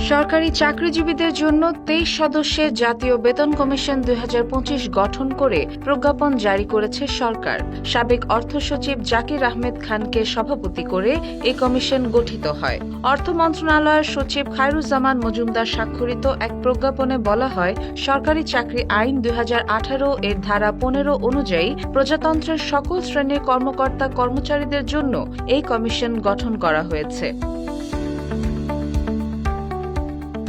সরকারি চাকরিজীবীদের জন্য ২৩ সদস্যের জাতীয় বেতন কমিশন ২০২৫ গঠন করে প্রজ্ঞাপন জারি করেছে সরকার। সাবেক অর্থ সচিব জাকির আহমেদ খানকে সভাপতি করে এই কমিশন গঠিত হয়। অর্থ মন্ত্রণালয়ের সচিব খায়রুজ্জামান মজুমদার স্বাক্ষরিত এক প্রজ্ঞাপনে বলা হয়, সরকারি চাকরি আইন ২০১৮ এর ধারা ১৫ অনুযায়ী প্রজাতন্ত্রের সকল শ্রেণীর কর্মকর্তা কর্মচারীদের জন্য এই কমিশন গঠন করা হয়েছে।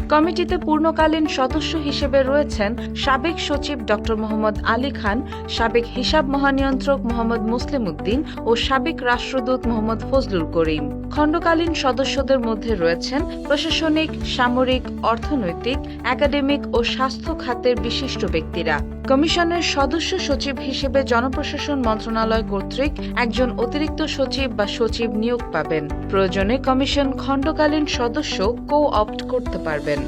কমিটিতে পূর্ণকালীন সদস্য হিসেবে রয়েছেন সাবেক সচিব ড. মোহাম্মদ আলী খান, সাবেক হিসাব মহানিয়ন্ত্রক মোহাম্মদ মুসলিম উদ্দিন ও সাবেক রাষ্ট্রদূত মোহাম্মদ ফজলুল করিম। খণ্ডকালীন সদস্যদের মধ্যে রয়েছেন প্রশাসনিক, সামরিক, অর্থনৈতিক, একাডেমিক ও স্বাস্থ্য খাতের বিশিষ্ট ব্যক্তিরা। কমিশনের সদস্য সচিব হিসেবে জনপ্রশাসন মন্ত্রণালয় কর্তৃক একজন অতিরিক্ত সচিব বা সচিব নিয়োগ পাবেন। প্রয়োজনে কমিশন খণ্ডকালীন সদস্য কো-অপ্ট করতে পারবেন।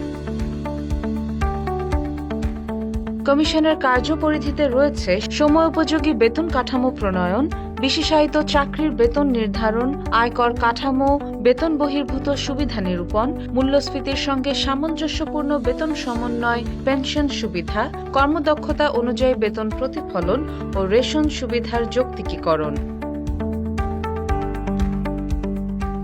কমিশনের কার্যপরিধিতে রয়েছে সময়োপযোগী বেতন কাঠামো প্রণয়ন, বিশেষায়িত চাকরির বেতন নির্ধারণ, আয়কর কাঠামো, বেতন বহির্ভূত সুবিধা নিরূপণ, মূল্যস্ফীতির সঙ্গে সামঞ্জস্যপূর্ণ বেতন সমন্বয়, পেনশন সুবিধা, কর্মদক্ষতা অনুযায়ী বেতন প্রতিফলন ও রেশন সুবিধার যৌক্তিকীকরণ।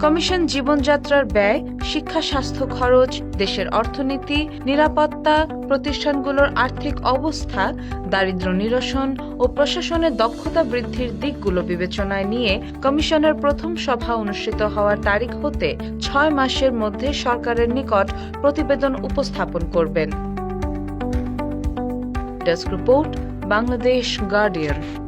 কমিশন জীবনযাত্রার ব্যয়, শিক্ষা স্বাস্থ্য খরচ, দেশের অর্থনীতি, নিরাপত্তা, প্রতিষ্ঠানগুলোর আর্থিক অবস্থা, দারিদ্র্য নিরসন ও প্রশাসনের দক্ষতা বৃদ্ধির দিকগুলো বিবেচনায় নিয়ে কমিশনের প্রথম সভা অনুষ্ঠিত হওয়ার তারিখ হতে ৬ মাসের মধ্যে সরকারের নিকট প্রতিবেদন উপস্থাপন করবেন। Desk report, Bangladesh guardian.